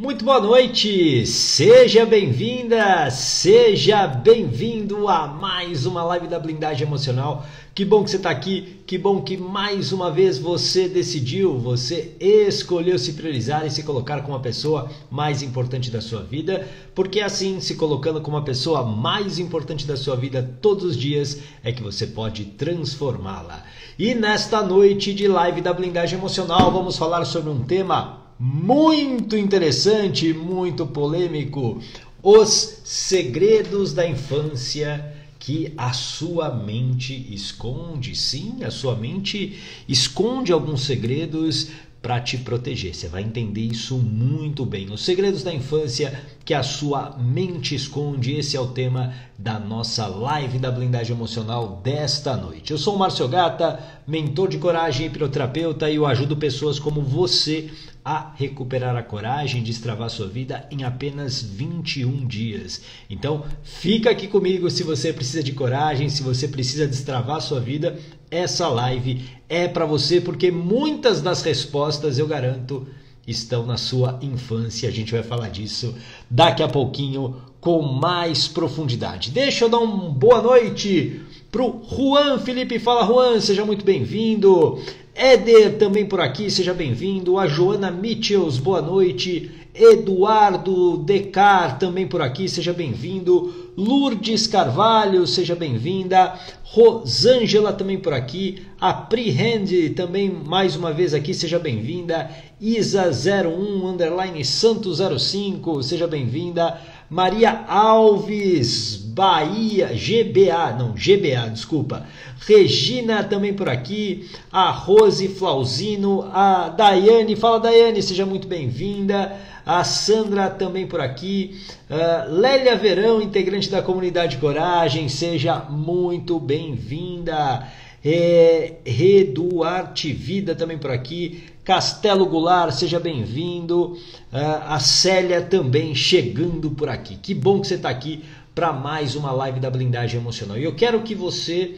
Muito boa noite, seja bem-vinda, seja bem-vindo a mais uma live da Blindagem Emocional. Que bom que você está aqui, que bom que mais uma vez você decidiu, você escolheu se priorizar e se colocar como a pessoa mais importante da sua vida, porque assim, se colocando como a pessoa mais importante da sua vida todos os dias, é que você pode transformá-la. E nesta noite de live da Blindagem Emocional, vamos falar sobre um tema muito interessante, muito polêmico: os segredos da infância que a sua mente esconde. Sim, a sua mente esconde alguns segredos para te proteger. Você vai entender isso muito bem. Os segredos da infância que a sua mente esconde. Esse é o tema da nossa live da Blindagem Emocional desta noite. Eu sou o Márcio Gata, mentor de coragem e hipnoterapeuta, e eu ajudo pessoas como você a recuperar a coragem, destravar sua vida em apenas 21 dias. Então, fica aqui comigo se você precisa de coragem, se você precisa destravar sua vida. Essa live é para você, porque muitas das respostas, eu garanto, estão na sua infância. A gente vai falar disso daqui a pouquinho com mais profundidade. Deixa eu dar uma boa noite pro Juan Felipe. Fala, Juan, seja muito bem-vindo. Éder também por aqui, seja bem-vindo. A Joana Mitchells, boa noite. Eduardo Decar também por aqui, seja bem-vindo. Lourdes Carvalho, seja bem-vinda. Rosângela também por aqui. A Pri Hand também mais uma vez aqui, seja bem-vinda. Isa01 Santos 05, seja bem-vinda. Maria Alves, Bahia, GBA, desculpa. Regina também por aqui. A Rose Flauzino, a Daiane, fala Daiane, seja muito bem-vinda. A Sandra também por aqui. Lélia Verão, integrante da comunidade Coragem, seja muito bem-vinda. Reduarte Vida também por aqui. Castelo Goulart, seja bem-vindo. A Célia também chegando por aqui. Que bom que você está aqui para mais uma live da Blindagem Emocional. E eu quero que você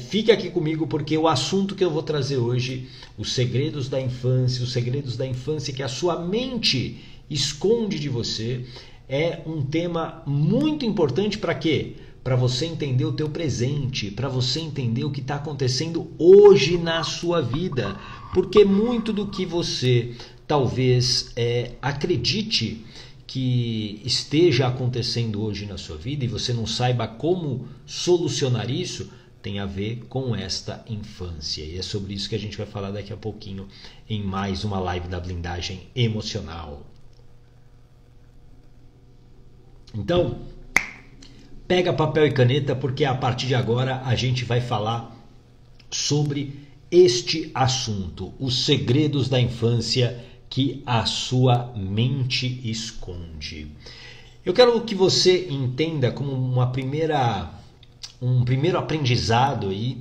fique aqui comigo, porque o assunto que eu vou trazer hoje, os segredos da infância que a sua mente esconde de você, é um tema muito importante. Para quê? Para você entender o teu presente, para você entender o que está acontecendo hoje na sua vida. Porque muito do que você talvez acredite que esteja acontecendo hoje na sua vida e você não saiba como solucionar isso, tem a ver com esta infância. E é sobre isso que a gente vai falar daqui a pouquinho em mais uma live da Blindagem Emocional. Então, pega papel e caneta, porque a partir de agora a gente vai falar sobre este assunto, os segredos da infância que a sua mente esconde. Eu quero que você entenda como um primeiro aprendizado aí,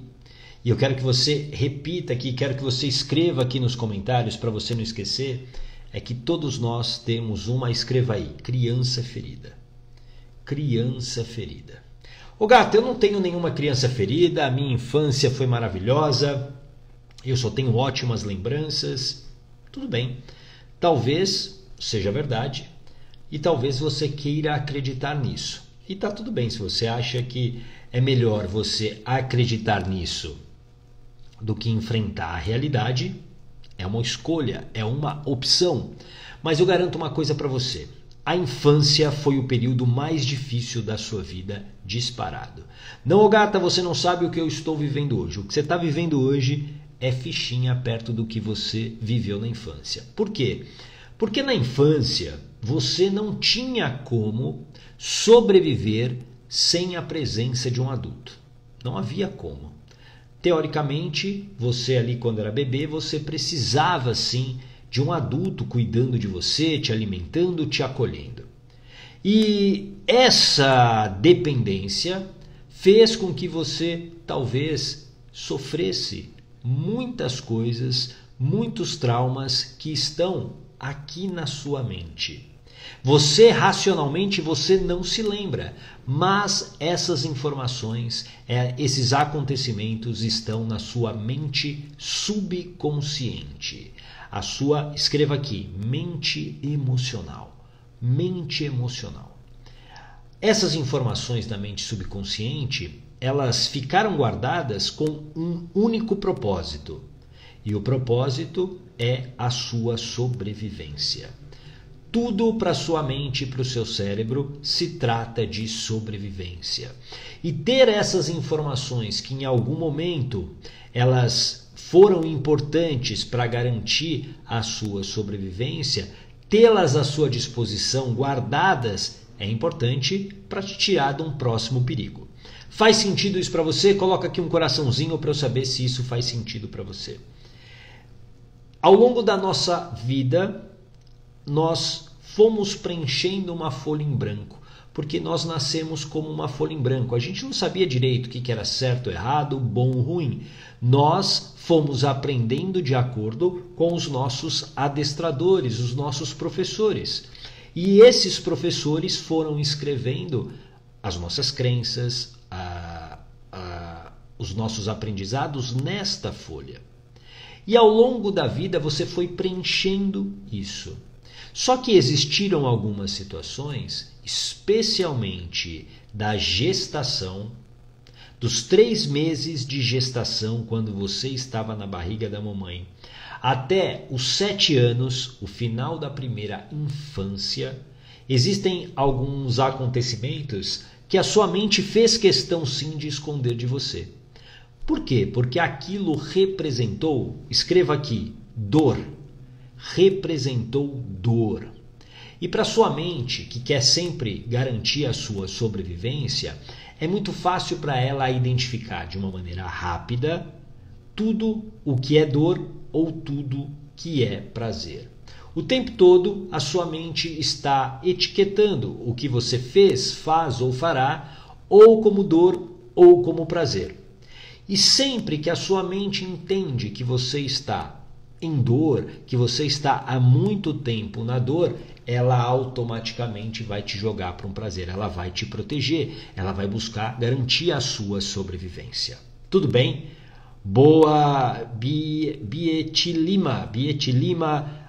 e eu quero que você repita aqui, quero que você escreva aqui nos comentários para você não esquecer, é que todos nós temos escreva aí, criança ferida. Criança ferida. Ô gato, eu não tenho nenhuma criança ferida, a minha infância foi maravilhosa, eu só tenho ótimas lembranças. Tudo bem, talvez seja verdade e talvez você queira acreditar nisso. E tá tudo bem se você acha que é melhor você acreditar nisso do que enfrentar a realidade. É uma escolha, é uma opção. Mas eu garanto uma coisa para você. A infância foi o período mais difícil da sua vida, disparado. Não, gata, você não sabe o que eu estou vivendo hoje. O que você está vivendo hoje é fichinha perto do que você viveu na infância. Por quê? Porque na infância você não tinha como sobreviver sem a presença de um adulto. Não havia como. Teoricamente, você ali quando era bebê, você precisava sim de um adulto cuidando de você, te alimentando, te acolhendo. E essa dependência fez com que você talvez sofresse muitas coisas, muitos traumas que estão aqui na sua mente. Você racionalmente você não se lembra, mas essas informações, esses acontecimentos estão na sua mente subconsciente. escreva aqui, mente emocional. Mente emocional. Essas informações da mente subconsciente, elas ficaram guardadas com um único propósito. E o propósito é a sua sobrevivência. Tudo para sua mente e para o seu cérebro se trata de sobrevivência. E ter essas informações que em algum momento elas foram importantes para garantir a sua sobrevivência, tê-las à sua disposição guardadas é importante para te tirar de um próximo perigo. Faz sentido isso para você? Coloca aqui um coraçãozinho para eu saber se isso faz sentido para você. Ao longo da nossa vida, nós fomos preenchendo uma folha em branco, porque nós nascemos como uma folha em branco. A gente não sabia direito o que era certo, errado, bom ou ruim. Nós fomos aprendendo de acordo com os nossos adestradores, os nossos professores. E esses professores foram escrevendo as nossas crenças, os nossos aprendizados nesta folha. E ao longo da vida você foi preenchendo isso. Só que existiram algumas situações, especialmente da gestação, dos 3 meses de gestação, quando você estava na barriga da mamãe, até os 7 anos, o final da primeira infância, existem alguns acontecimentos que a sua mente fez questão sim de esconder de você. Por quê? Porque aquilo representou, escreva aqui, dor. Representou dor. E para sua mente, que quer sempre garantir a sua sobrevivência, é muito fácil para ela identificar de uma maneira rápida tudo o que é dor ou tudo que é prazer. O tempo todo a sua mente está etiquetando o que você fez, faz ou fará, ou como dor ou como prazer. E sempre que a sua mente entende que você está em dor, que você está há muito tempo na dor, ela automaticamente vai te jogar para um prazer, ela vai te proteger, ela vai buscar garantir a sua sobrevivência. Tudo bem? Boa, Bietilima,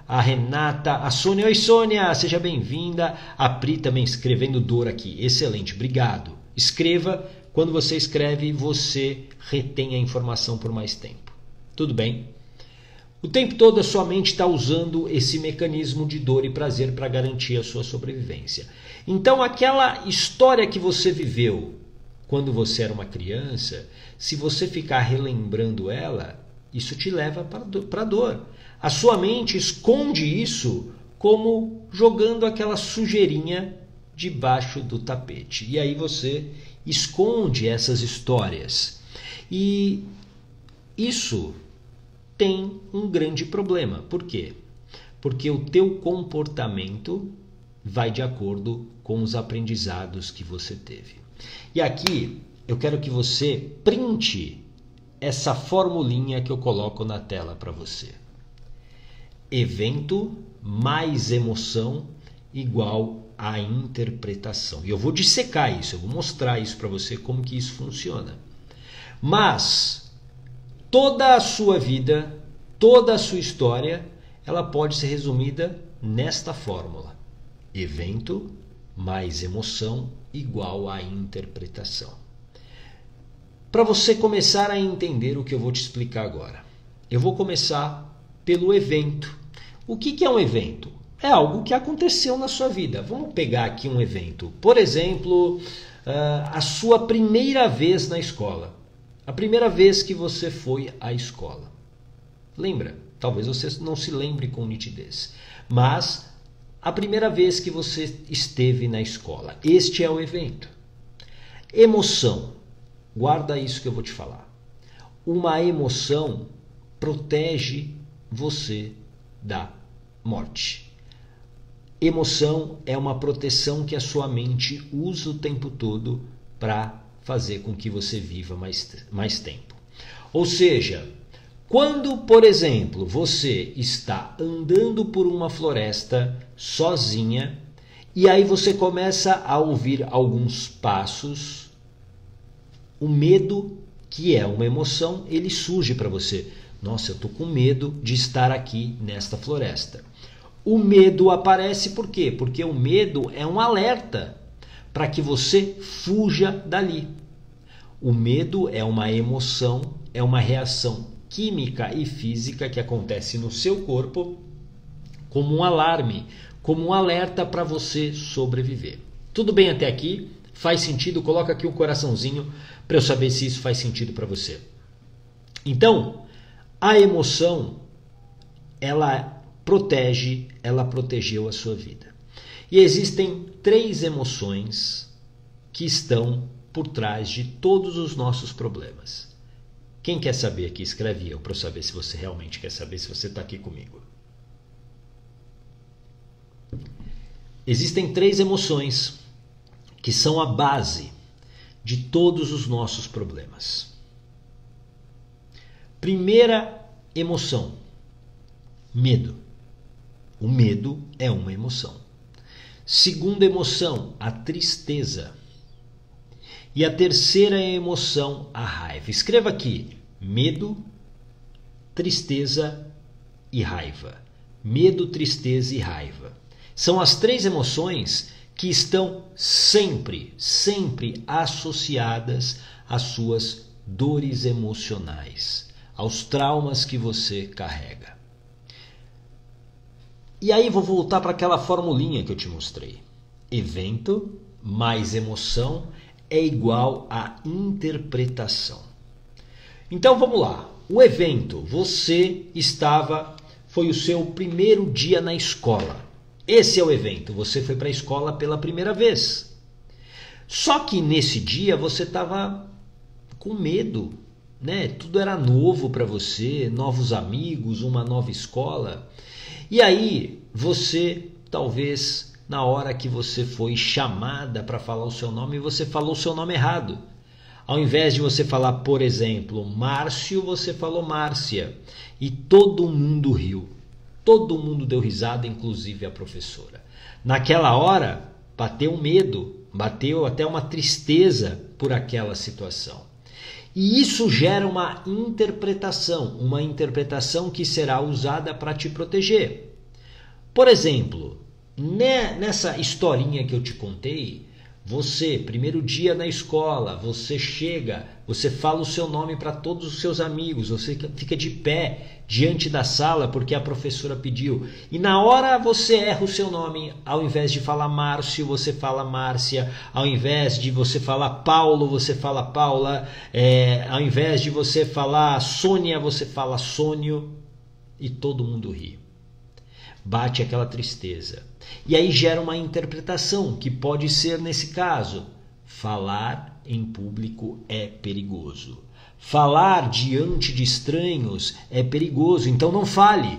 a Renata, a Sônia. Oi, Sônia, seja bem-vinda. A Pri também escrevendo dor aqui. Excelente, obrigado. Escreva. Quando você escreve, você retém a informação por mais tempo. Tudo bem? O tempo todo a sua mente está usando esse mecanismo de dor e prazer para garantir a sua sobrevivência. Então, aquela história que você viveu quando você era uma criança, se você ficar relembrando ela, isso te leva para a dor. A sua mente esconde isso como jogando aquela sujeirinha debaixo do tapete. E aí você esconde essas histórias. E isso tem um grande problema. Por quê? Porque o teu comportamento vai de acordo com os aprendizados que você teve. E aqui eu quero que você printe essa formulinha que eu coloco na tela para você. Evento mais emoção igual a interpretação. E eu vou dissecar isso, eu vou mostrar isso para você como que isso funciona. Mas toda a sua vida, toda a sua história, ela pode ser resumida nesta fórmula. Evento mais emoção igual a interpretação. Para você começar a entender o que eu vou te explicar agora, eu vou começar pelo evento. O que é um evento? É algo que aconteceu na sua vida. Vamos pegar aqui um evento. Por exemplo, a sua primeira vez na escola. A primeira vez que você foi à escola. Lembra? Talvez você não se lembre com nitidez. Mas a primeira vez que você esteve na escola. Este é o evento. Emoção. Guarda isso que eu vou te falar. Uma emoção protege você da morte. Emoção é uma proteção que a sua mente usa o tempo todo para fazer com que você viva mais tempo. Ou seja, quando, por exemplo, você está andando por uma floresta sozinha e aí você começa a ouvir alguns passos, o medo, que é uma emoção, ele surge para você. Nossa, eu estou com medo de estar aqui nesta floresta. O medo aparece por quê? Porque o medo é um alerta para que você fuja dali. O medo é uma emoção, é uma reação química e física que acontece no seu corpo como um alarme, como um alerta para você sobreviver. Tudo bem até aqui? Faz sentido? Coloca aqui um coraçãozinho para eu saber se isso faz sentido para você. Então, a emoção, ela protegeu a sua vida. E existem 3 emoções que estão por trás de todos os nossos problemas. Quem quer saber aqui, escreve eu para eu saber se você realmente quer saber, se você está aqui comigo. Existem 3 emoções que são a base de todos os nossos problemas. Primeira emoção, medo. O medo é uma emoção. Segunda emoção, a tristeza. E a terceira emoção, a raiva. Escreva aqui, medo, tristeza e raiva. Medo, tristeza e raiva. São as 3 emoções que estão sempre associadas às suas dores emocionais, aos traumas que você carrega. E aí vou voltar para aquela formulinha que eu te mostrei. Evento mais emoção é igual a interpretação. Então vamos lá. O evento, foi o seu primeiro dia na escola. Esse é o evento, você foi para a escola pela primeira vez. Só que nesse dia você estava com medo, né? Tudo era novo para você, novos amigos, uma nova escola. E aí você, talvez, na hora que você foi chamada para falar o seu nome, você falou o seu nome errado. Ao invés de você falar, por exemplo, Márcio, você falou Márcia. E todo mundo riu. Todo mundo deu risada, inclusive a professora. Naquela hora, bateu um medo, bateu até uma tristeza por aquela situação. E isso gera uma interpretação que será usada para te proteger. Por exemplo, nessa historinha que eu te contei, você, primeiro dia na escola, você chega, você fala o seu nome para todos os seus amigos, você fica de pé diante da sala porque a professora pediu. E na hora você erra o seu nome, ao invés de falar Márcio, você fala Márcia, ao invés de você falar Paulo, você fala Paula, ao invés de você falar Sônia, você fala Sônio, e todo mundo ri. Bate aquela tristeza. E aí gera uma interpretação que pode ser, nesse caso, falar em público é perigoso. Falar diante de estranhos é perigoso, então não fale.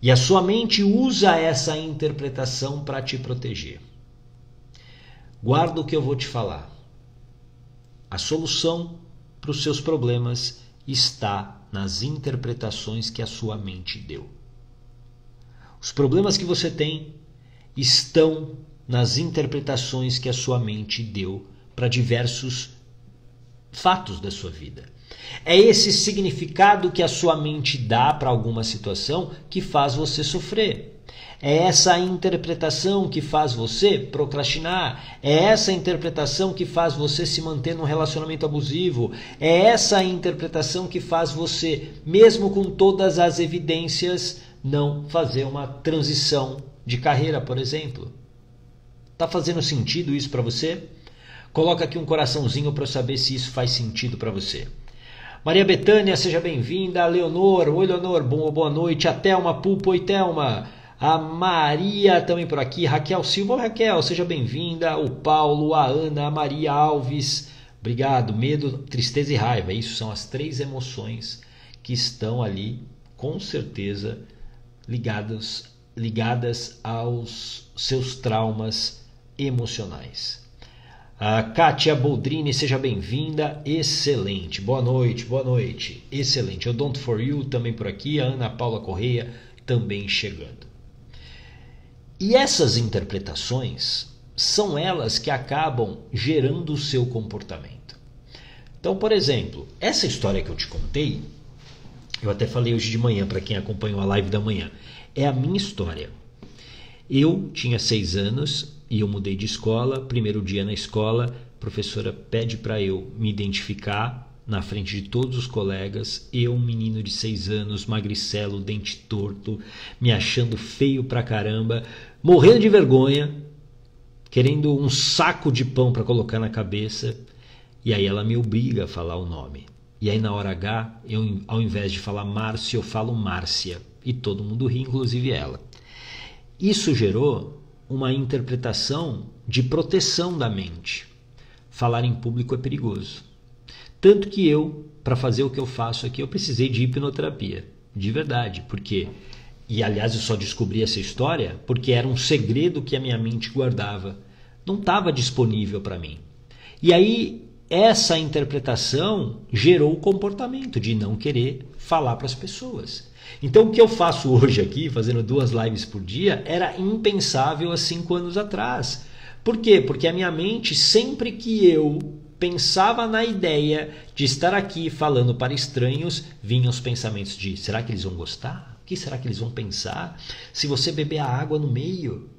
E a sua mente usa essa interpretação para te proteger. Guarda o que eu vou te falar. A solução para os seus problemas está nas interpretações que a sua mente deu. Os problemas que você tem estão nas interpretações que a sua mente deu para diversos fatos da sua vida. É esse significado que a sua mente dá para alguma situação que faz você sofrer. É essa interpretação que faz você procrastinar. É essa interpretação que faz você se manter num relacionamento abusivo. É essa interpretação que faz você, mesmo com todas as evidências, não fazer uma transição de carreira, por exemplo. Tá fazendo sentido isso para você? Coloca aqui um coraçãozinho para eu saber se isso faz sentido para você. Maria Bethânia, seja bem-vinda. Leonor, oi Leonor, boa noite. A Thelma Pulpo, oi Thelma. A Maria também por aqui. Raquel Silva, Raquel, seja bem-vinda. O Paulo, a Ana, a Maria Alves. Obrigado. Medo, tristeza e raiva. Isso são as 3 emoções que estão ali, com certeza, ligadas aos seus traumas emocionais. A Kátia Boldrini, seja bem-vinda. Excelente. Boa noite. Excelente. O Don't For You também por aqui. A Ana Paula Correia também chegando. E essas interpretações são elas que acabam gerando o seu comportamento. Então, por exemplo, essa história que eu te contei Eu até falei hoje de manhã para quem acompanhou a live da manhã. É a minha história. Eu tinha 6 anos e eu mudei de escola. Primeiro dia na escola, a professora pede para eu me identificar na frente de todos os colegas. Eu, um menino de 6 anos, magricelo, dente torto, me achando feio pra caramba, morrendo de vergonha, querendo um saco de pão para colocar na cabeça. E aí ela me obriga a falar o nome. E aí na hora H, eu, ao invés de falar Márcio, eu falo Márcia. E todo mundo ri, inclusive ela. Isso gerou uma interpretação de proteção da mente. Falar em público é perigoso. Tanto que eu, para fazer o que eu faço aqui, eu precisei de hipnoterapia. De verdade. Porque, e aliás eu só descobri essa história porque era um segredo que a minha mente guardava. Não estava disponível para mim. E aí essa interpretação gerou o comportamento de não querer falar para as pessoas. Então o que eu faço hoje aqui, fazendo 2 lives por dia, era impensável há 5 anos atrás. Por quê? Porque a minha mente, sempre que eu pensava na ideia de estar aqui falando para estranhos, vinham os pensamentos de: será que eles vão gostar? O que será que eles vão pensar? Se você beber a água no meio,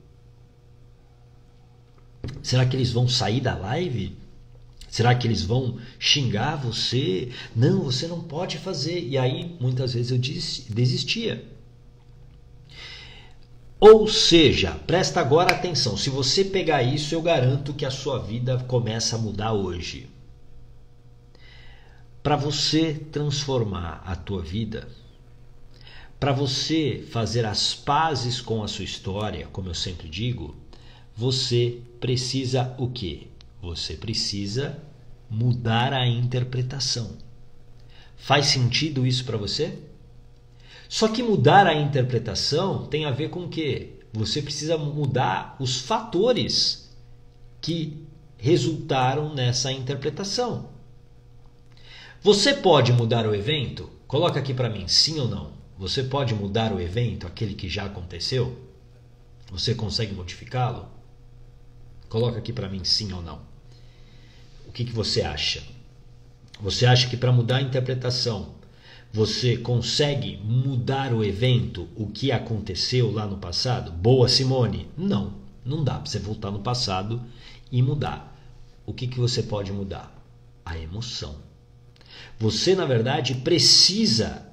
será que eles vão sair da live? Será que eles vão xingar você? Não, você não pode fazer. E aí, muitas vezes eu desistia. Ou seja, presta agora atenção. Se você pegar isso, eu garanto que a sua vida começa a mudar hoje. Para você transformar a tua vida, para você fazer as pazes com a sua história, como eu sempre digo, você precisa o quê? Você precisa mudar a interpretação. Faz sentido isso para você? Só que mudar a interpretação tem a ver com o quê? Você precisa mudar os fatores que resultaram nessa interpretação. Você pode mudar o evento? Coloca aqui para mim, sim ou não. Você pode mudar o evento, aquele que já aconteceu? Você consegue modificá-lo? Coloca aqui para mim, sim ou não. O que você acha? Você acha que para mudar a interpretação, você consegue mudar o evento, o que aconteceu lá no passado? Boa, Simone! Não, não dá para você voltar no passado e mudar. O que você pode mudar? A emoção. Você, na verdade, precisa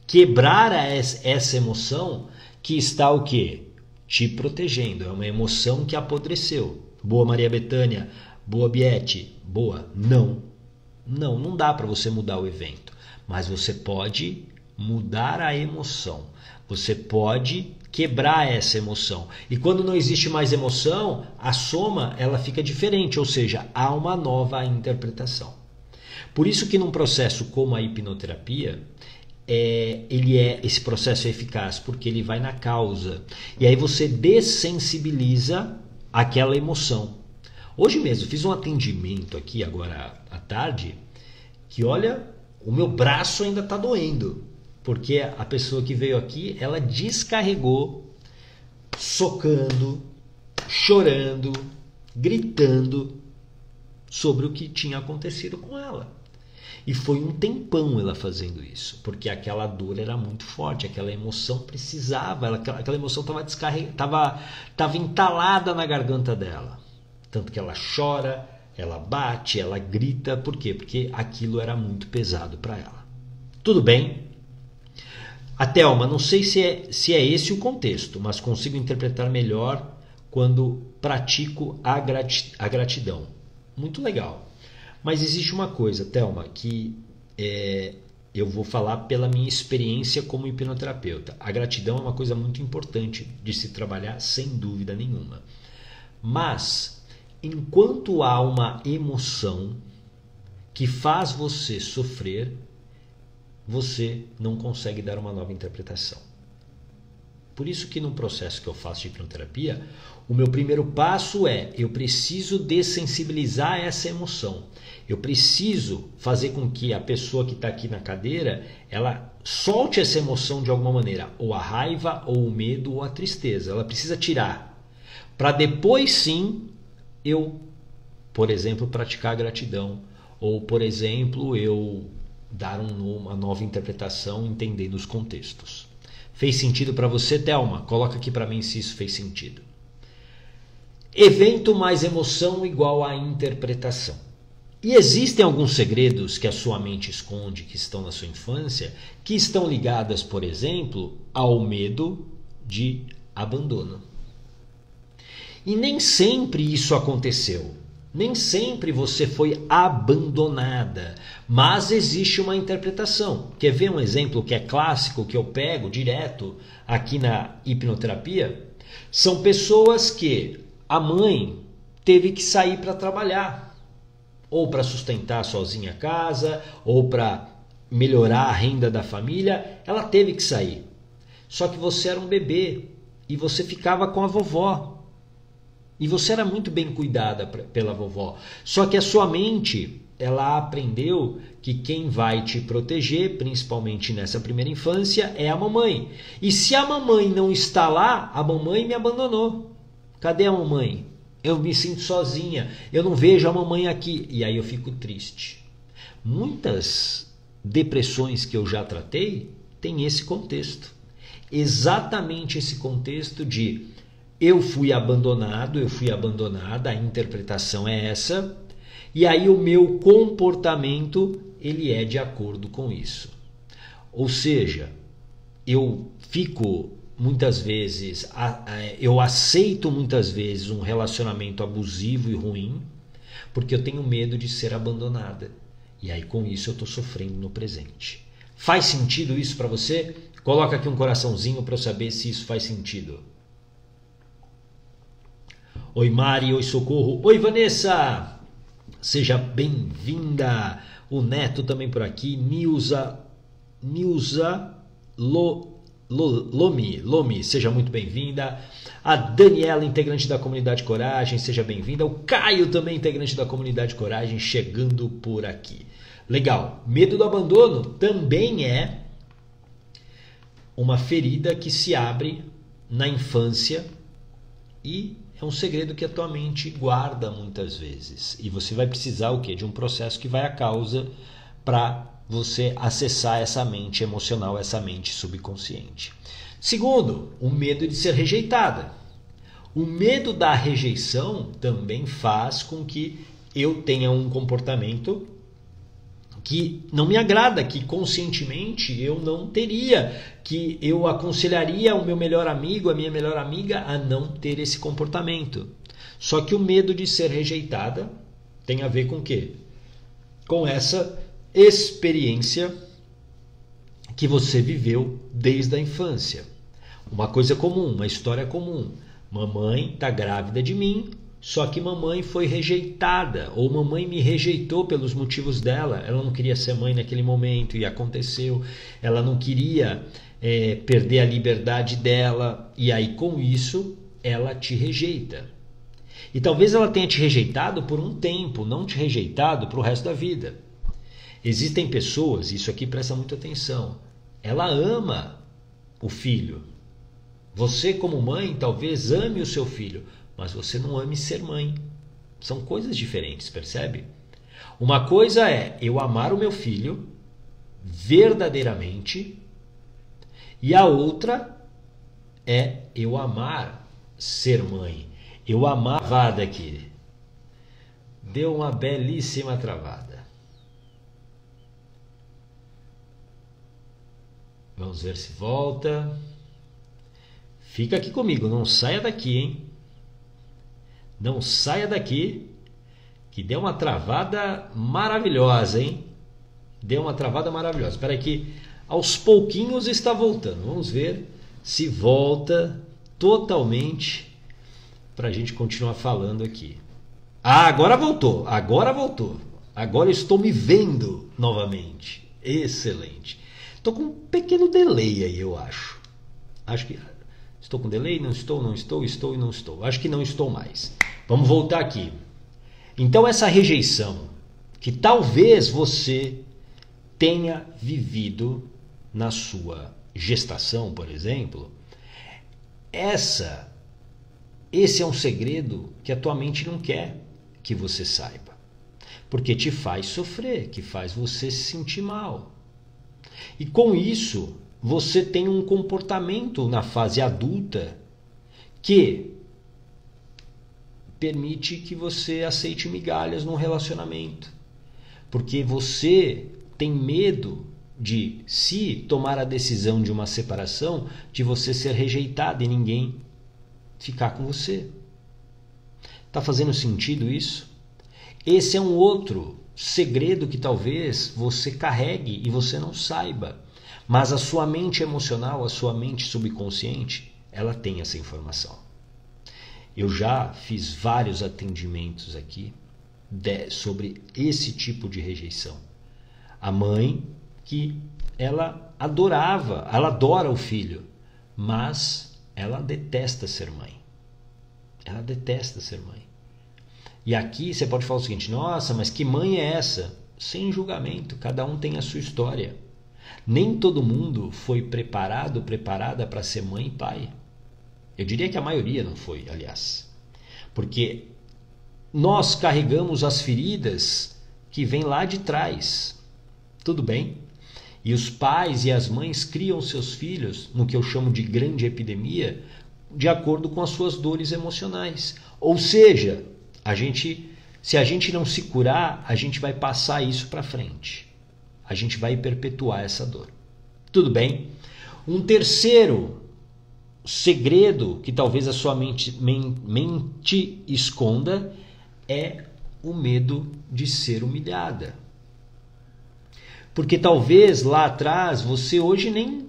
quebrar essa emoção que está o quê? Te protegendo. É uma emoção que apodreceu. Boa, Maria Bethânia. Boa, Biete. Boa. Não dá para você mudar o evento. Mas você pode mudar a emoção. Você pode quebrar essa emoção. E quando não existe mais emoção, a soma ela fica diferente. Ou seja, há uma nova interpretação. Por isso que num processo como a hipnoterapia, esse processo é eficaz, porque ele vai na causa. E aí você dessensibiliza aquela emoção. Hoje mesmo fiz um atendimento aqui agora à tarde, que olha, o meu braço ainda está doendo, porque a pessoa que veio aqui, ela descarregou, socando, chorando, gritando sobre o que tinha acontecido com ela. E foi um tempão ela fazendo isso, porque aquela dor era muito forte, aquela emoção precisava, aquela emoção estava entalada na garganta dela. Tanto que ela chora, ela bate, ela grita. Por quê? Porque aquilo era muito pesado para ela. Tudo bem? A Thelma, não sei se é esse o contexto, mas consigo interpretar melhor quando pratico a gratidão. Muito legal. Mas existe uma coisa, Thelma, que eu vou falar pela minha experiência como hipnoterapeuta. A gratidão é uma coisa muito importante de se trabalhar, sem dúvida nenhuma. Mas, enquanto há uma emoção que faz você sofrer, você não consegue dar uma nova interpretação. Por isso que no processo que eu faço de hipnoterapia, o meu primeiro passo eu preciso dessensibilizar essa emoção. Eu preciso fazer com que a pessoa que está aqui na cadeira, ela solte essa emoção de alguma maneira, ou a raiva, ou o medo, ou a tristeza. Ela precisa tirar, para depois sim eu, por exemplo, praticar a gratidão, ou por exemplo, eu dar uma nova interpretação entendendo os contextos. Fez sentido para você, Thelma? Coloca aqui para mim se isso fez sentido. Evento mais emoção igual a interpretação. E existem alguns segredos que a sua mente esconde, que estão na sua infância, que estão ligadas, por exemplo, ao medo de abandono. E nem sempre isso aconteceu. Nem sempre você foi abandonada, mas existe uma interpretação. Quer ver um exemplo que é clássico, que eu pego direto aqui na hipnoterapia? São pessoas que a mãe teve que sair para trabalhar, ou para sustentar sozinha a casa, ou para melhorar a renda da família, ela teve que sair. Só que você era um bebê e você ficava com a vovó. E você era muito bem cuidada pela vovó. Só que a sua mente, ela aprendeu que quem vai te proteger, principalmente nessa primeira infância, é a mamãe. E se a mamãe não está lá, a mamãe me abandonou. Cadê a mamãe? Eu me sinto sozinha, eu não vejo a mamãe aqui. E aí eu fico triste. Muitas depressões que eu já tratei têm esse contexto. Exatamente esse contexto de eu fui abandonado, eu fui abandonada, a interpretação é essa, e aí o meu comportamento ele é de acordo com isso. Ou seja, eu fico muitas vezes, eu aceito muitas vezes um relacionamento abusivo e ruim, porque eu tenho medo de ser abandonada. E aí com isso eu estou sofrendo no presente. Faz sentido isso para você? Coloca aqui um coraçãozinho para eu saber se isso faz sentido. Oi Mari, oi Socorro, oi Vanessa, seja bem-vinda. O Neto também por aqui, Nilza Lomi, seja muito bem-vinda. A Daniela, integrante da comunidade Coragem, seja bem-vinda. O Caio também, integrante da comunidade Coragem, chegando por aqui. Legal, medo do abandono também é uma ferida que se abre na infância e é um segredo que a tua mente guarda muitas vezes. E você vai precisar o quê? De um processo que vai à causa para você acessar essa mente emocional, essa mente subconsciente. Segundo, o medo de ser rejeitada. O medo da rejeição também faz com que eu tenha um comportamento que não me agrada, que conscientemente eu não teria, que eu aconselharia o meu melhor amigo, a minha melhor amiga a não ter esse comportamento. Só que o medo de ser rejeitada tem a ver com o quê? Com essa experiência que você viveu desde a infância. Uma coisa comum, uma história comum. Mamãe está grávida de mim, só que mamãe foi rejeitada, ou mamãe me rejeitou pelos motivos dela. Ela não queria ser mãe naquele momento e aconteceu. Ela não queria perder a liberdade dela e aí com isso ela te rejeita. E talvez ela tenha te rejeitado por um tempo, não te rejeitado para o resto da vida. Existem pessoas, isso aqui presta muita atenção, ela ama o filho. Você como mãe talvez ame o seu filho, mas você não ame ser mãe. São coisas diferentes, percebe? Uma coisa é eu amar o meu filho verdadeiramente e a outra é eu amar ser mãe. Eu amar... Travada aqui. Deu uma belíssima travada. Vamos ver se volta. Fica aqui comigo, não saia daqui, hein? Não saia daqui, que deu uma travada maravilhosa, hein? Deu uma travada maravilhosa. Espera aí que aos pouquinhos está voltando. Vamos ver se volta totalmente para a gente continuar falando aqui. Ah, agora voltou, agora voltou. Agora eu estou me vendo novamente. Excelente. Estou com um pequeno delay aí, eu acho. Acho que... Estou com delay? Não estou, não estou, estou e não estou. Acho que não estou mais. Vamos voltar aqui. Então essa rejeição que talvez você tenha vivido na sua gestação, por exemplo, esse é um segredo que a tua mente não quer que você saiba. porque te faz sofrer, que faz você se sentir mal. E com isso, você tem um comportamento na fase adulta que permite que você aceite migalhas num relacionamento. Porque você tem medo de, se tomar a decisão de uma separação, de você ser rejeitado e ninguém ficar com você. Tá fazendo sentido isso? Esse é um outro segredo que talvez você carregue e você não saiba. Mas a sua mente emocional, a sua mente subconsciente, ela tem essa informação. Eu já fiz vários atendimentos aqui sobre esse tipo de rejeição. A mãe que ela adora o filho, mas ela detesta ser mãe. Ela detesta ser mãe. E aqui você pode falar o seguinte: nossa, mas que mãe é essa? Sem julgamento, cada um tem a sua história. Nem todo mundo foi preparada para ser mãe e pai. Eu diria que a maioria não foi, aliás. Porque nós carregamos as feridas que vêm lá de trás. Tudo bem? E os pais e as mães criam seus filhos, no que eu chamo de grande epidemia, de acordo com as suas dores emocionais. Ou seja, se a gente não se curar, a gente vai passar isso para frente. A gente vai perpetuar essa dor. Tudo bem? Um terceiro segredo que talvez a sua mente esconda é o medo de ser humilhada. Porque talvez lá atrás você hoje nem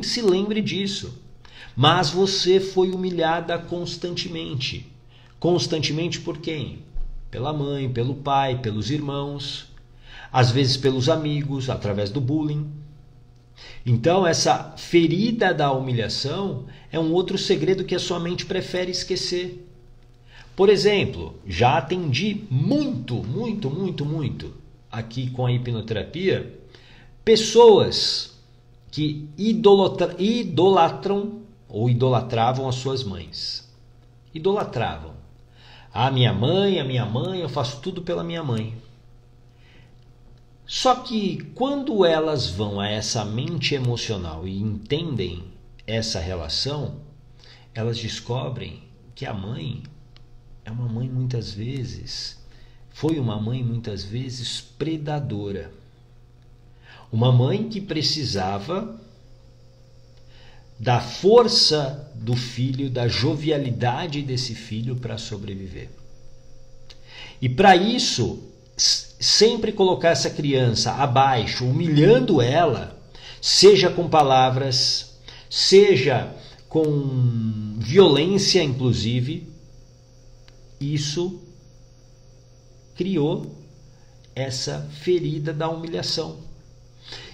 se lembre disso. Mas você foi humilhada constantemente. Constantemente por quem? Pela mãe, pelo pai, pelos irmãos, às vezes pelos amigos, através do bullying. Então essa ferida da humilhação é um outro segredo que a sua mente prefere esquecer. Por exemplo, já atendi muito aqui com a hipnoterapia pessoas que idolatram ou idolatravam as suas mães. Idolatravam. A minha mãe, eu faço tudo pela minha mãe. Só que quando elas vão a essa mente emocional e entendem essa relação, elas descobrem que a mãe é uma mãe foi uma mãe muitas vezes predadora. Uma mãe que precisava da força do filho, da jovialidade desse filho para sobreviver. E para isso, sempre colocar essa criança abaixo, humilhando ela, seja com palavras, seja com violência, inclusive, isso criou essa ferida da humilhação.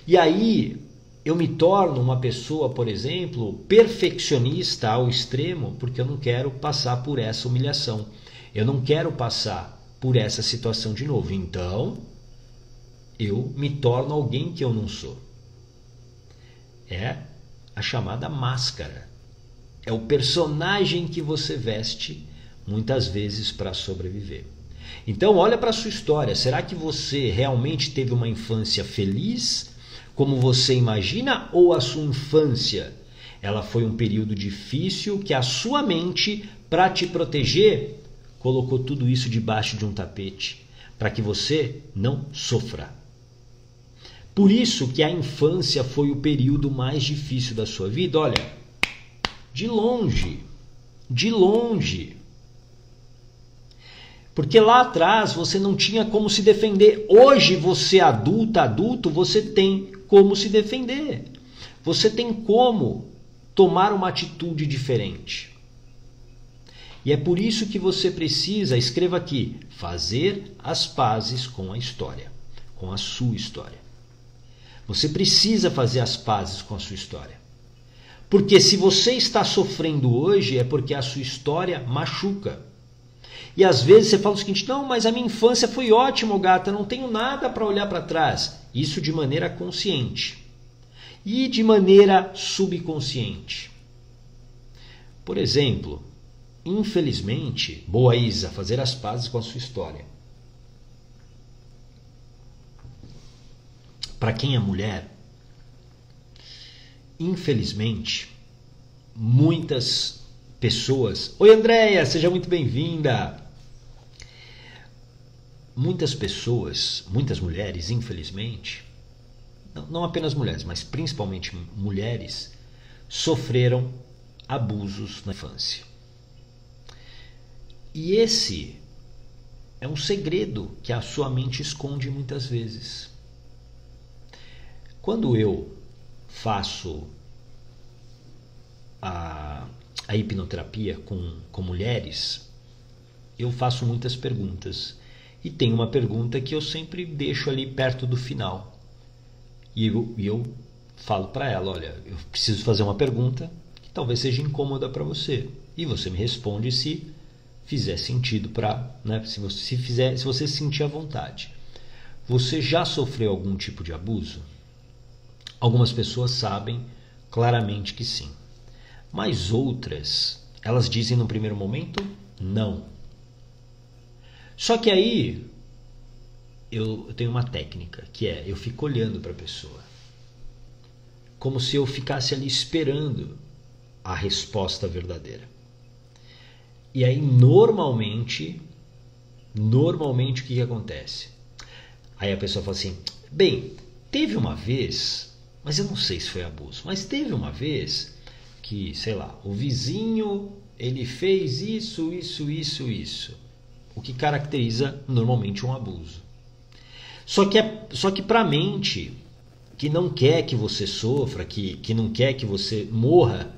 E aí eu me torno uma pessoa, por exemplo, perfeccionista ao extremo, porque eu não quero passar por essa humilhação. Eu não quero passar por essa situação de novo. Então, eu me torno alguém que eu não sou. É a chamada máscara. É o personagem que você veste muitas vezes para sobreviver. Então, olha para a sua história. Será que você realmente teve uma infância feliz, como você imagina, ou a sua infância ela foi um período difícil que a sua mente, para te proteger, colocou tudo isso debaixo de um tapete, para que você não sofra? Por isso que a infância foi o período mais difícil da sua vida. Olha, de longe. Porque lá atrás você não tinha como se defender. Hoje você adulto, você tem como se defender. Você tem como tomar uma atitude diferente. E é por isso que você precisa, escreva aqui, fazer as pazes com a história, com a sua história. Você precisa fazer as pazes com a sua história. Porque se você está sofrendo hoje é porque a sua história machuca. E às vezes você fala o seguinte: não, mas a minha infância foi ótima, gata, não tenho nada para olhar para trás. Isso de maneira consciente. E de maneira subconsciente. Por exemplo, infelizmente, boa Isa, fazer as pazes com a sua história. para quem é mulher, infelizmente, muitas pessoas... Oi, Andréia, seja muito bem-vinda! Muitas pessoas, muitas mulheres, infelizmente, não apenas mulheres, mas principalmente mulheres, sofreram abusos na infância. E esse é um segredo que a sua mente esconde muitas vezes. Quando eu faço a hipnoterapia com mulheres, eu faço muitas perguntas. E tem uma pergunta que eu sempre deixo ali perto do final. E eu falo para ela, olha, eu preciso fazer uma pergunta que talvez seja incômoda para você. E você me responde se fizer sentido se você sentir à vontade. Você já sofreu algum tipo de abuso? Algumas pessoas sabem claramente que sim. Mas outras, elas dizem no primeiro momento, não. Só que aí eu tenho uma técnica, que é eu fico olhando para a pessoa, como se eu ficasse ali esperando a resposta verdadeira. E aí normalmente o que acontece? Aí a pessoa fala assim, bem, teve uma vez, mas eu não sei se foi abuso, mas teve uma vez que, sei lá, o vizinho, ele fez isso. O que caracteriza normalmente um abuso. Só que para a mente, que não quer que você sofra, que não quer que você morra,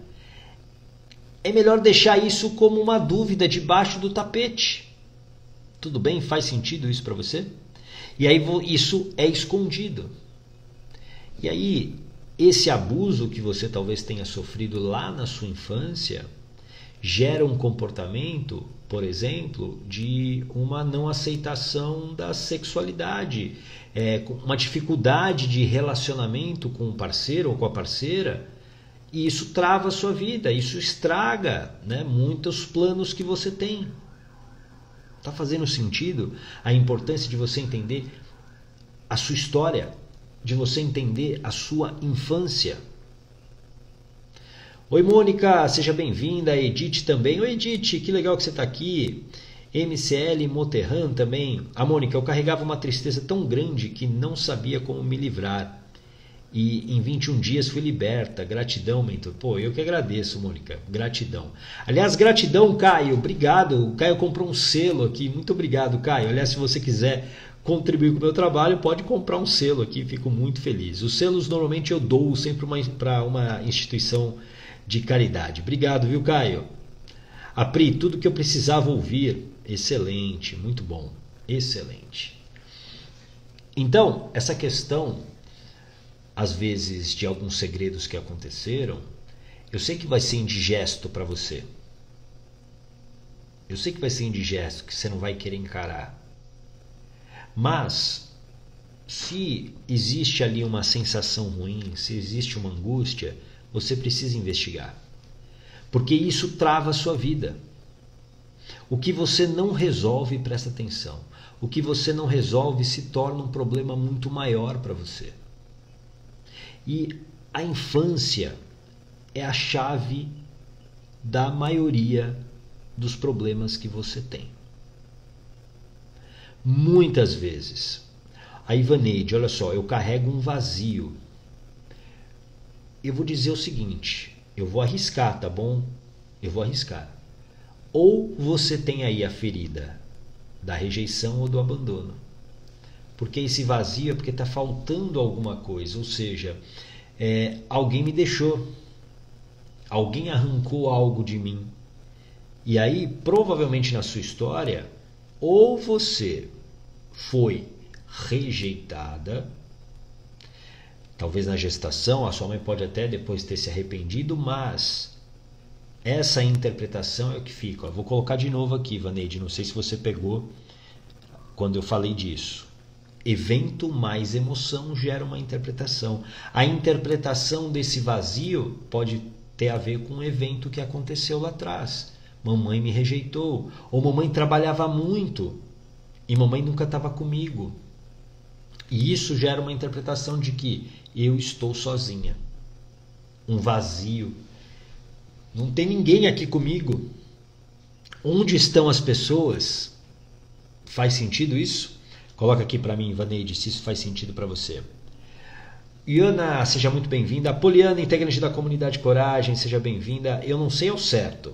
é melhor deixar isso como uma dúvida debaixo do tapete. Tudo bem? Faz sentido isso para você? E aí isso é escondido. E aí esse abuso que você talvez tenha sofrido lá na sua infância gera um comportamento, por exemplo, de uma não aceitação da sexualidade, uma dificuldade de relacionamento com o parceiro ou com a parceira, e isso trava a sua vida, isso estraga, muitos planos que você tem. Está fazendo sentido a importância de você entender a sua história, de você entender a sua infância? Oi, Mônica, seja bem-vinda. Edith também. Oi, Edith, que legal que você está aqui. MCL Moterran também. A Mônica, eu carregava uma tristeza tão grande que não sabia como me livrar. E em 21 dias fui liberta. Gratidão, mentor. Pô, eu que agradeço, Mônica. Gratidão. Aliás, gratidão, Caio. Obrigado. O Caio comprou um selo aqui. Muito obrigado, Caio. Aliás, se você quiser contribuir com o meu trabalho, pode comprar um selo aqui. Fico muito feliz. Os selos normalmente eu dou sempre para uma instituição de caridade. Obrigado, viu, Caio? A Pri, tudo que eu precisava ouvir. Excelente, muito bom. Excelente. Então, essa questão, às vezes, de alguns segredos que aconteceram, eu sei que vai ser indigesto para você. Eu sei que vai ser indigesto, que você não vai querer encarar. Mas, se existe ali uma sensação ruim, se existe uma angústia, você precisa investigar. Porque isso trava a sua vida. O que você não resolve, presta atenção. O que você não resolve se torna um problema muito maior para você. E a infância é a chave da maioria dos problemas que você tem. Muitas vezes. A Ivaneide, olha só, eu carrego um vazio. Eu vou dizer o seguinte, eu vou arriscar, tá bom? Eu vou arriscar. Ou você tem aí a ferida da rejeição ou do abandono. Porque esse vazio é porque está faltando alguma coisa, ou seja, alguém me deixou, alguém arrancou algo de mim. E aí, provavelmente na sua história, ou você foi rejeitada, talvez na gestação, a sua mãe pode até depois ter se arrependido, mas essa interpretação é o que fica. Vou colocar de novo aqui, Vaneide, não sei se você pegou quando eu falei disso. Evento mais emoção gera uma interpretação. A interpretação desse vazio pode ter a ver com um evento que aconteceu lá atrás. Mamãe me rejeitou, ou mamãe trabalhava muito e mamãe nunca estava comigo. E isso gera uma interpretação de que eu estou sozinha, um vazio, não tem ninguém aqui comigo. Onde estão as pessoas? Faz sentido isso? Coloca aqui para mim, Vaneide, se isso faz sentido para você. Iana, seja muito bem-vinda. Poliana, integrante da comunidade Coragem, seja bem-vinda. Eu não sei ao certo,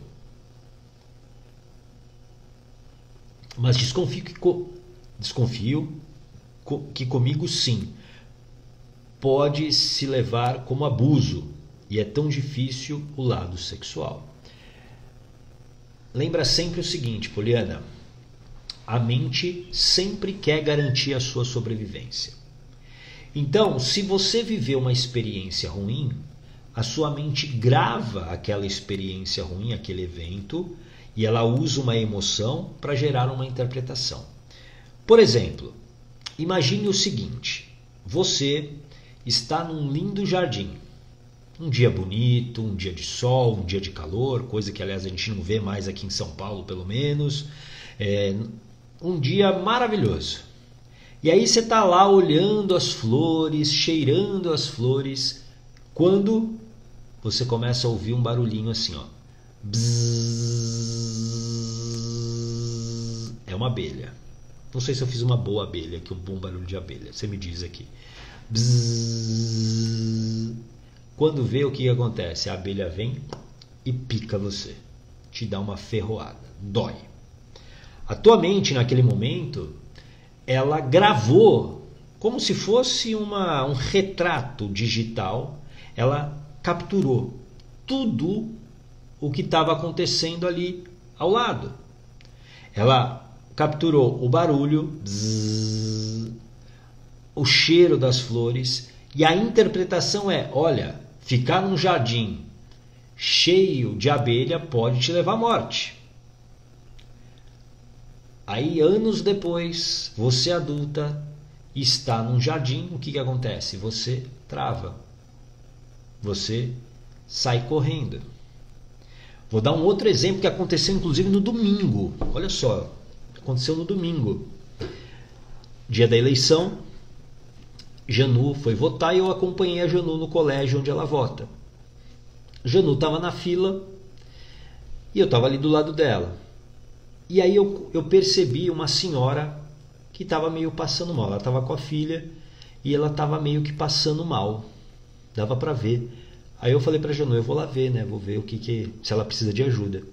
mas desconfio que comigo sim pode se levar como abuso, e é tão difícil o lado sexual. Lembra sempre o seguinte, Poliana, a mente sempre quer garantir a sua sobrevivência. Então, se você viveu uma experiência ruim, a sua mente grava aquela experiência ruim, aquele evento, e ela usa uma emoção para gerar uma interpretação. Por exemplo, imagine o seguinte, você está num lindo jardim, um dia bonito, um dia de sol, um dia de calor, coisa que aliás a gente não vê mais aqui em São Paulo pelo menos, um dia maravilhoso. E aí você está lá olhando as flores, cheirando as flores, quando você começa a ouvir um barulhinho assim, ó. Bzzz, é uma abelha. Não sei se eu fiz uma boa abelha, que um bom barulho de abelha. Você me diz aqui. Bzzz. Quando vê, o que acontece? A abelha vem e pica você. Te dá uma ferroada. Dói. A tua mente, naquele momento, ela gravou como se fosse um retrato digital. Ela capturou tudo o que estava acontecendo ali ao lado. Ela capturou o barulho, bzzz, o cheiro das flores, e a interpretação é, olha, ficar num jardim cheio de abelha pode te levar à morte. Aí, anos depois, você adulta está num jardim, o que acontece? Você trava. Você sai correndo. Vou dar um outro exemplo que aconteceu inclusive no domingo. Olha só, aconteceu no domingo. Dia da eleição, Janu foi votar e eu acompanhei a Janu no colégio onde ela vota. Janu estava na fila e eu estava ali do lado dela. E aí eu percebi uma senhora que estava meio passando mal. Ela estava com a filha e ela estava meio que passando mal. Dava para ver. Aí eu falei para a Janu, eu vou lá ver, né? Vou ver se ela precisa de ajuda.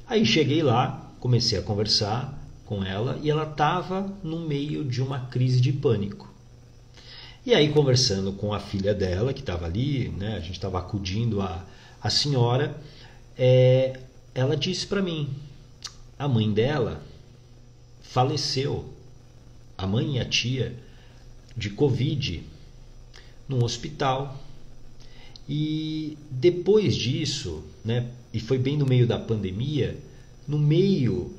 Aí cheguei lá, comecei a conversar com ela e ela estava no meio de uma crise de pânico. E aí conversando com a filha dela, que estava ali, né? A gente estava acudindo a senhora, ela disse para mim, a mãe dela faleceu, a mãe e a tia, de Covid, num hospital. E depois disso, né, e foi bem no meio da pandemia,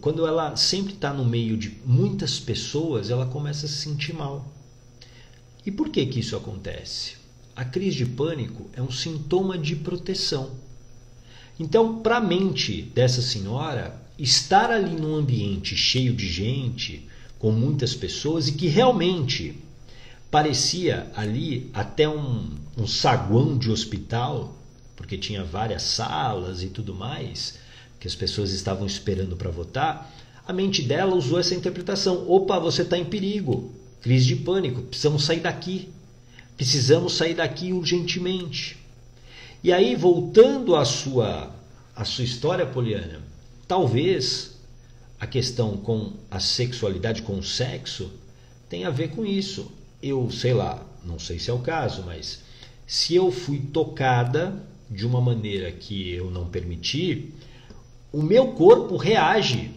quando ela sempre está no meio de muitas pessoas, ela começa a se sentir mal. E por que isso acontece? A crise de pânico é um sintoma de proteção. Então, para a mente dessa senhora, estar ali num ambiente cheio de gente, com muitas pessoas, e que realmente parecia ali até um saguão de hospital, porque tinha várias salas e tudo mais, que as pessoas estavam esperando para votar, a mente dela usou essa interpretação. Opa, você está em perigo, crise de pânico, precisamos sair daqui urgentemente. E aí, voltando à sua história, Poliana, talvez a questão com a sexualidade, com o sexo, tenha a ver com isso. Eu, sei lá, não sei se é o caso, mas se eu fui tocada de uma maneira que eu não permiti, o meu corpo reage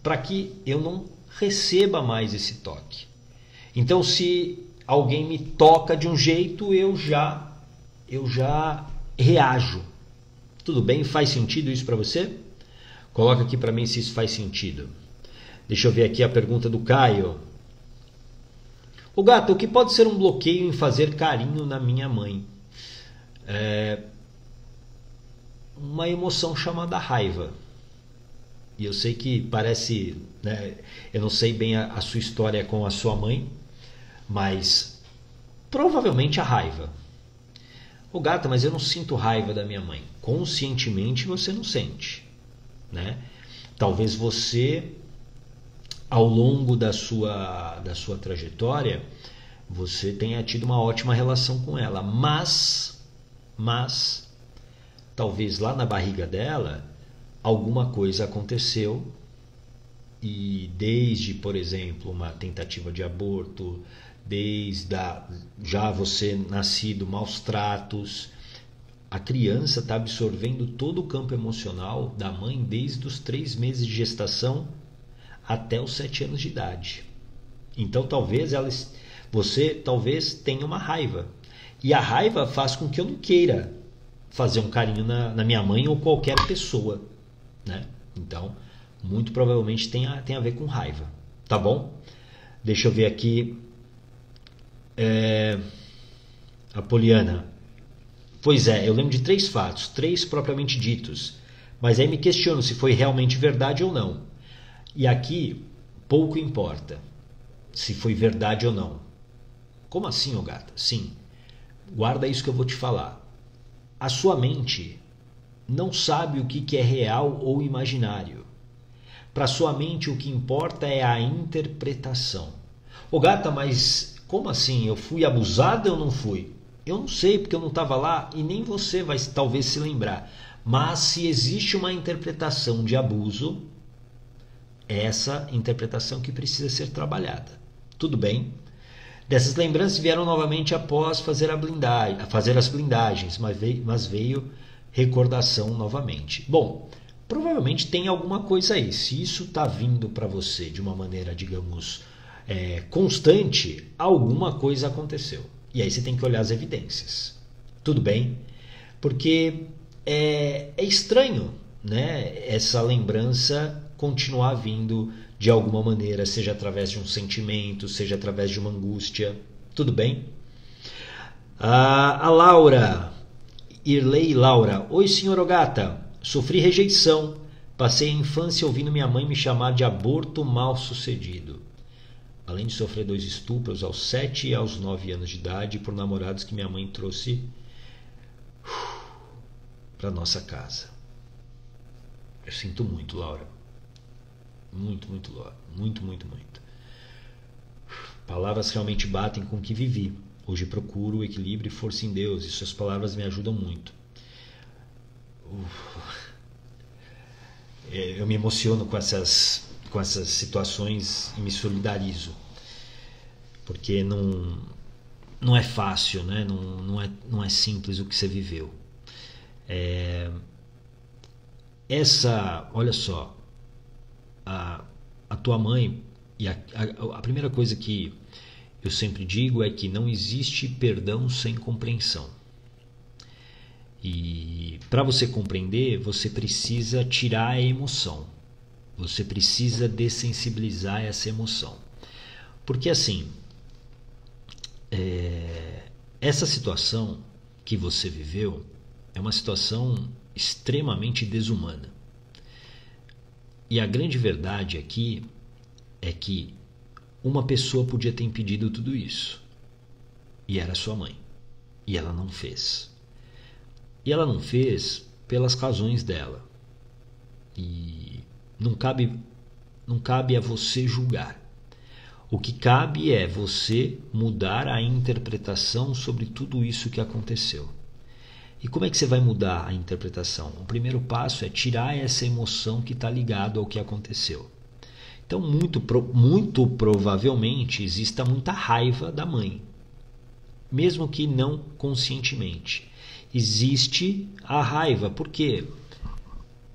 para que eu não receba mais esse toque. Então, se alguém me toca de um jeito, eu já reajo. Tudo bem? Faz sentido isso para você? Coloca aqui para mim se isso faz sentido. Deixa eu ver aqui a pergunta do Caio. O gato, o que pode ser um bloqueio em fazer carinho na minha mãe? Uma emoção chamada raiva. E eu sei que parece, né, eu não sei bem a sua história com a sua mãe, mas Provavelmente a raiva. Ô gata, mas eu não sinto raiva da minha mãe. Conscientemente você não sente, né? Talvez você, ao longo da sua trajetória, você tenha tido uma ótima relação com ela, mas talvez lá na barriga dela alguma coisa aconteceu e desde, por exemplo, uma tentativa de aborto, já você nascido, maus tratos, a criança está absorvendo todo o campo emocional da mãe desde os 3 meses de gestação até os 7 anos de idade. Então você talvez tenha uma raiva. E a raiva faz com que eu não queira fazer um carinho na minha mãe ou qualquer pessoa, né? Então, muito provavelmente tem a ver com raiva. Tá bom? Deixa eu ver aqui. A Poliana. Pois é, eu lembro de 3 fatos, 3 propriamente ditos. Mas aí me questiono se foi realmente verdade ou não. E aqui, pouco importa se foi verdade ou não. Como assim, ô gata? Sim. Guarda isso que eu vou te falar. A sua mente não sabe o que é real ou imaginário. Para sua mente o que importa é a interpretação. Ô gata, mas como assim? Eu fui abusada ou não fui? Eu não sei porque eu não estava lá e nem você vai talvez se lembrar. Mas se existe uma interpretação de abuso, é essa interpretação que precisa ser trabalhada. Tudo bem? Dessas lembranças vieram novamente após fazer as blindagens, mas veio recordação novamente. Bom, provavelmente tem alguma coisa aí. Se isso está vindo para você de uma maneira, digamos, constante, alguma coisa aconteceu. E aí você tem que olhar as evidências. Tudo bem? Porque é estranho, né, essa lembrança continuar vindo de alguma maneira, seja através de um sentimento, seja através de uma angústia. Tudo bem? A Laura, Irlei Laura. Oi, senhor Ogata. Sofri rejeição. Passei a infância ouvindo minha mãe me chamar de aborto mal sucedido. Além de sofrer 2 estupros aos 7 e aos 9 anos de idade por namorados que minha mãe trouxe para nossa casa. Eu sinto muito, Laura. Muito, Laura. Muito. Palavras realmente batem com o que vivi. Hoje procuro equilíbrio e força em Deus e suas palavras me ajudam muito. Eu me emociono com essas situações e me solidarizo. Porque não é fácil, né? Não é simples o que você viveu. Olha só, a tua mãe, e a primeira coisa que eu sempre digo é que não existe perdão sem compreensão. E para você compreender, você precisa tirar a emoção. Você precisa dessensibilizar essa emoção. Porque assim, essa situação que você viveu é uma situação extremamente desumana. E a grande verdade aqui é que uma pessoa podia ter impedido tudo isso. E era sua mãe. E ela não fez. E ela não fez pelas razões dela. E não cabe a você julgar. O que cabe é você mudar a interpretação sobre tudo isso que aconteceu. E como é que você vai mudar a interpretação? O primeiro passo é tirar essa emoção que está ligada ao que aconteceu. Então, muito provavelmente, exista muita raiva da mãe, mesmo que não conscientemente. Existe a raiva, porque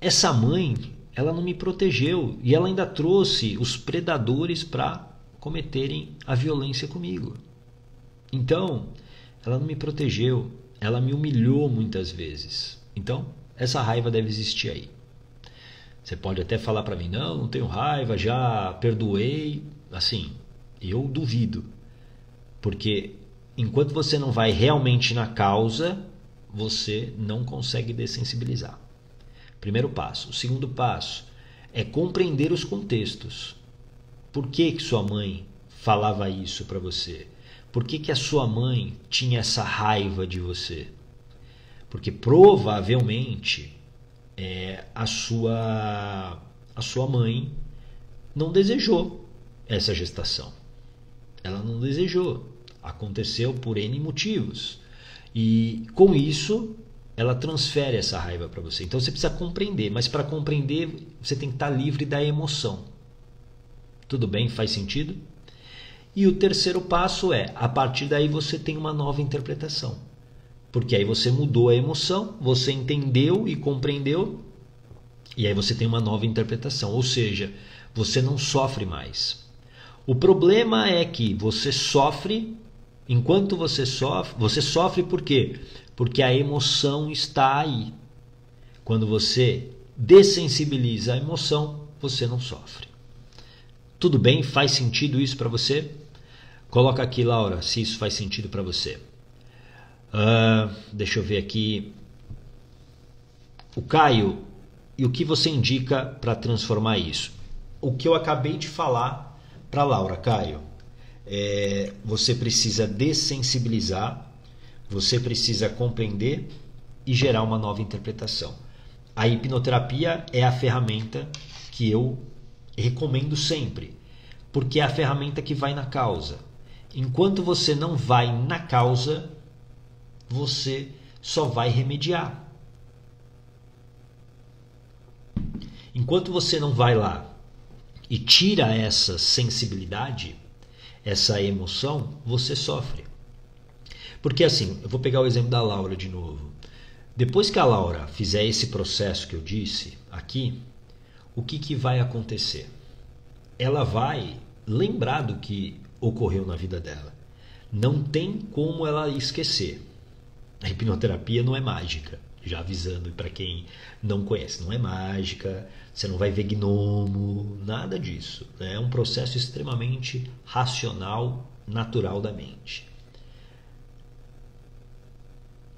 essa mãe, ela não me protegeu e ela ainda trouxe os predadores para cometerem a violência comigo. Então, ela não me protegeu. Ela me humilhou muitas vezes. Então, essa raiva deve existir aí. Você pode até falar para mim, não tenho raiva, já perdoei. Assim, eu duvido. Porque enquanto você não vai realmente na causa, você não consegue dessensibilizar. Primeiro passo. O segundo passo é compreender os contextos. Por que sua mãe falava isso para você? Por que que a sua mãe tinha essa raiva de você? Porque provavelmente a sua mãe não desejou essa gestação. Ela não desejou. Aconteceu por N motivos. E com isso, ela transfere essa raiva para você. Então você precisa compreender. Mas para compreender, você tem que estar livre da emoção. Tudo bem? Faz sentido? E o terceiro passo é, a partir daí você tem uma nova interpretação. Porque aí você mudou a emoção, você entendeu e compreendeu, e aí você tem uma nova interpretação. Ou seja, você não sofre mais. O problema é que você sofre, enquanto você sofre por quê? Porque a emoção está aí. Quando você dessensibiliza a emoção, você não sofre. Tudo bem? Faz sentido isso para você? Coloca aqui, Laura, se isso faz sentido para você. Deixa eu ver aqui. O Caio, e o que você indica para transformar isso? O que eu acabei de falar para Laura, Caio. Você precisa dessensibilizar, você precisa compreender e gerar uma nova interpretação. A hipnoterapia é a ferramenta que eu recomendo sempre, porque é a ferramenta que vai na causa. Enquanto você não vai na causa, você só vai remediar. Enquanto você não vai lá e tira essa sensibilidade, essa emoção, você sofre. Porque assim, eu vou pegar o exemplo da Laura de novo. Depois que a Laura fizer esse processo que eu disse aqui, o que vai acontecer? Ela vai lembrar do que ocorreu na vida dela. Não tem como ela esquecer. A hipnoterapia não é mágica, já avisando para quem não conhece, não é mágica, você não vai ver gnomo, nada disso. É um processo extremamente racional, natural da mente.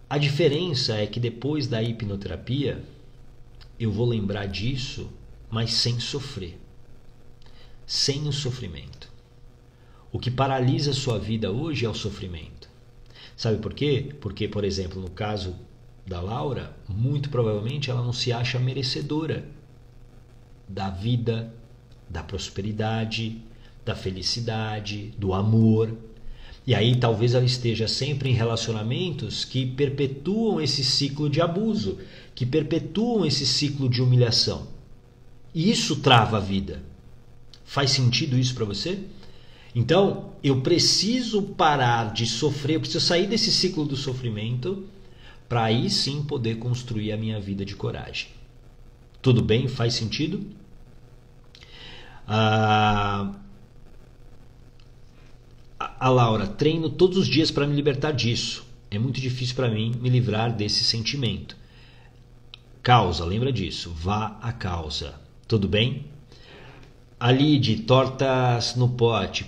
A diferença é que depois da hipnoterapia, eu vou lembrar disso, mas sem sofrer, sem o sofrimento. O que paralisa a sua vida hoje é o sofrimento. Sabe por quê? Porque, por exemplo, no caso da Laura, muito provavelmente ela não se acha merecedora da vida, da prosperidade, da felicidade, do amor. E aí talvez ela esteja sempre em relacionamentos que perpetuam esse ciclo de abuso, que perpetuam esse ciclo de humilhação. E isso trava a vida. Faz sentido isso para você? Então, eu preciso parar de sofrer, eu preciso sair desse ciclo do sofrimento para aí sim poder construir a minha vida de coragem. Tudo bem? Faz sentido? A Laura, treino todos os dias para me libertar disso. É muito difícil para mim me livrar desse sentimento. Causa, lembra disso. Vá à causa. Tudo bem? A Lide, tortas no pote.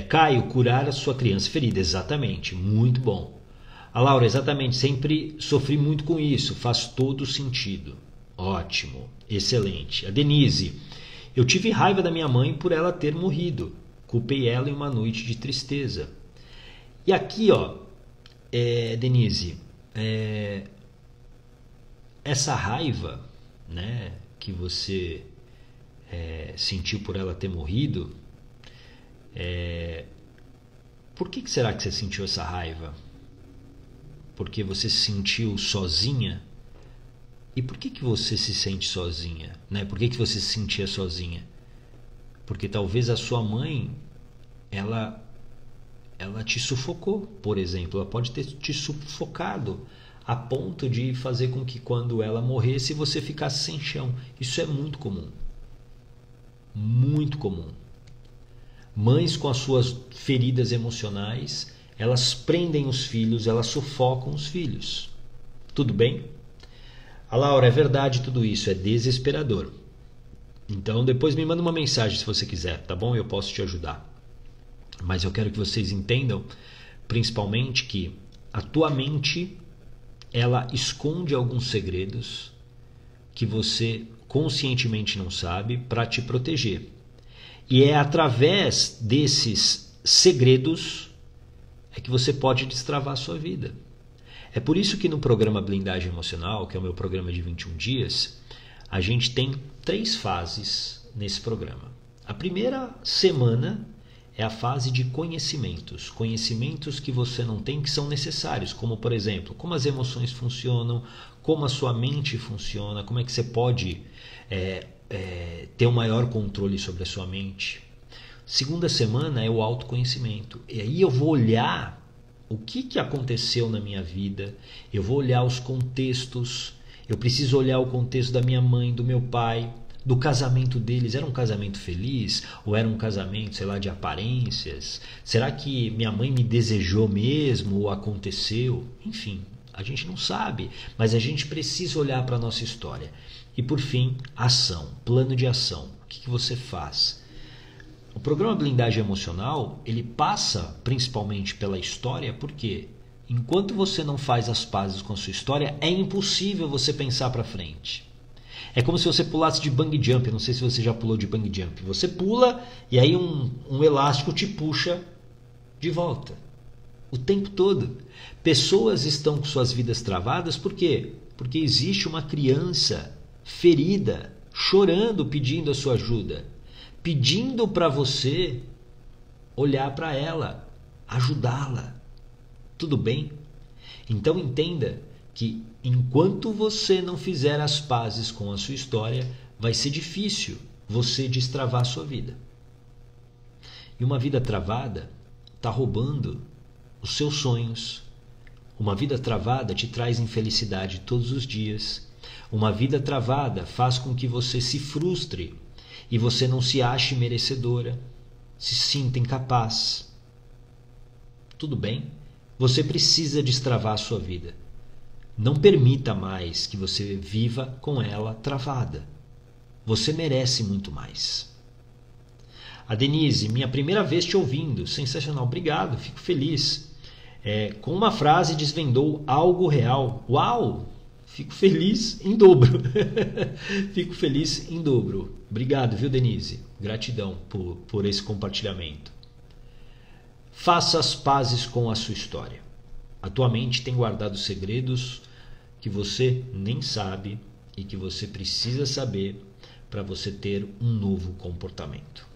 Caio, curar a sua criança ferida. Exatamente, muito bom. A Laura, exatamente, sempre sofri muito com isso. Faz todo sentido. Ótimo, excelente. A Denise, eu tive raiva da minha mãe por ela ter morrido. Culpei ela em uma noite de tristeza. E aqui, ó, Denise, essa raiva, né, que você sentiu por ela ter morrido, por que será que você sentiu essa raiva? Porque você se sentiu sozinha? E por que você se sente sozinha? Né? Por que você se sentia sozinha? Porque talvez a sua mãe, ela te sufocou, por exemplo. Ela pode ter te sufocado a ponto de fazer com que quando ela morresse você ficasse sem chão. Isso é muito comum. Muito comum. Mães com as suas feridas emocionais, elas prendem os filhos, elas sufocam os filhos. Tudo bem? A Laura, é verdade tudo isso, é desesperador. Então depois me manda uma mensagem se você quiser, tá bom? Eu posso te ajudar. Mas eu quero que vocês entendam, principalmente, que a tua mente, ela esconde alguns segredos que você conscientemente não sabe para te proteger. E é através desses segredos é que você pode destravar a sua vida. É por isso que no programa Blindagem Emocional, que é o meu programa de 21 dias, a gente tem 3 fases nesse programa. A primeira semana é a fase de conhecimentos. Conhecimentos que você não tem que são necessários, como por exemplo, como as emoções funcionam, como a sua mente funciona, como é que você pode ter um maior controle sobre a sua mente. Segunda semana é o autoconhecimento. E aí eu vou olhar o que aconteceu na minha vida, eu vou olhar os contextos, eu preciso olhar o contexto da minha mãe, do meu pai, do casamento deles. Era um casamento feliz? Ou era um casamento, sei lá, de aparências? Será que minha mãe me desejou mesmo ou aconteceu? Enfim, a gente não sabe, mas a gente precisa olhar para a nossa história. E por fim, ação, plano de ação. O que você faz? O programa Blindagem Emocional, ele passa principalmente pela história, porque enquanto você não faz as pazes com a sua história, é impossível você pensar para frente. É como se você pulasse de bungee jump. Não sei se você já pulou de bungee jump. Você pula e aí um elástico te puxa de volta. O tempo todo. Pessoas estão com suas vidas travadas por quê? Porque existe uma criança ferida, chorando, pedindo a sua ajuda. Pedindo para você olhar para ela, ajudá-la. Tudo bem? Então entenda que enquanto você não fizer as pazes com a sua história, vai ser difícil você destravar a sua vida. E uma vida travada está roubando os seus sonhos. Uma vida travada te traz infelicidade todos os dias. Uma vida travada faz com que você se frustre e você não se ache merecedora, se sinta incapaz. Tudo bem? Você precisa destravar a sua vida. Não permita mais que você viva com ela travada. Você merece muito mais. A Denise, minha primeira vez te ouvindo. Sensacional, obrigado, fico feliz. Com uma frase desvendou algo real. Uau! Fico feliz em dobro. Fico feliz em dobro. Obrigado, viu, Denise? Gratidão por esse compartilhamento. Faça as pazes com a sua história. A tua mente tem guardado segredos que você nem sabe e que você precisa saber para você ter um novo comportamento.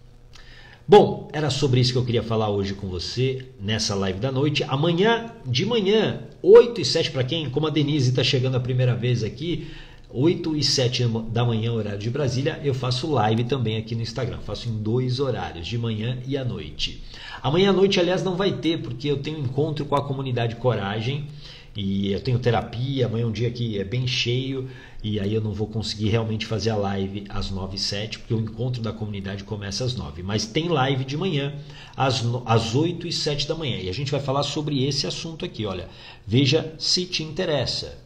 Bom, era sobre isso que eu queria falar hoje com você nessa live da noite. Amanhã, de manhã, 8h07 para quem, como a Denise está chegando a primeira vez aqui, 8h07 da manhã, horário de Brasília, eu faço live também aqui no Instagram. Faço em 2 horários, de manhã e à noite. Amanhã à noite, aliás, não vai ter, porque eu tenho encontro com a comunidade Coragem e eu tenho terapia. Amanhã é um dia que é bem cheio e aí eu não vou conseguir realmente fazer a live às 9h07, porque o encontro da comunidade começa às 9h. Mas tem live de manhã às 8h07 da manhã e a gente vai falar sobre esse assunto aqui. Olha, veja se te interessa.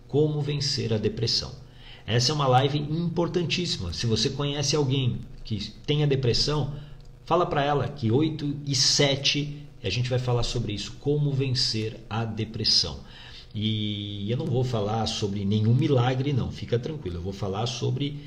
Como vencer a depressão. Essa é uma live importantíssima. Se você conhece alguém que tenha depressão, fala para ela que 8h07 a gente vai falar sobre isso. Como vencer a depressão. E eu não vou falar sobre nenhum milagre, não. Fica tranquilo. Eu vou falar sobre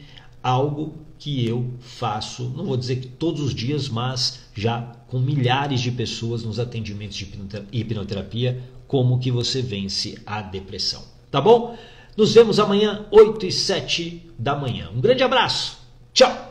algo que eu faço, não vou dizer que todos os dias, mas já com milhares de pessoas nos atendimentos de hipnoterapia, como que você vence a depressão. Tá bom? Nos vemos amanhã, 8h07 da manhã. Um grande abraço. Tchau!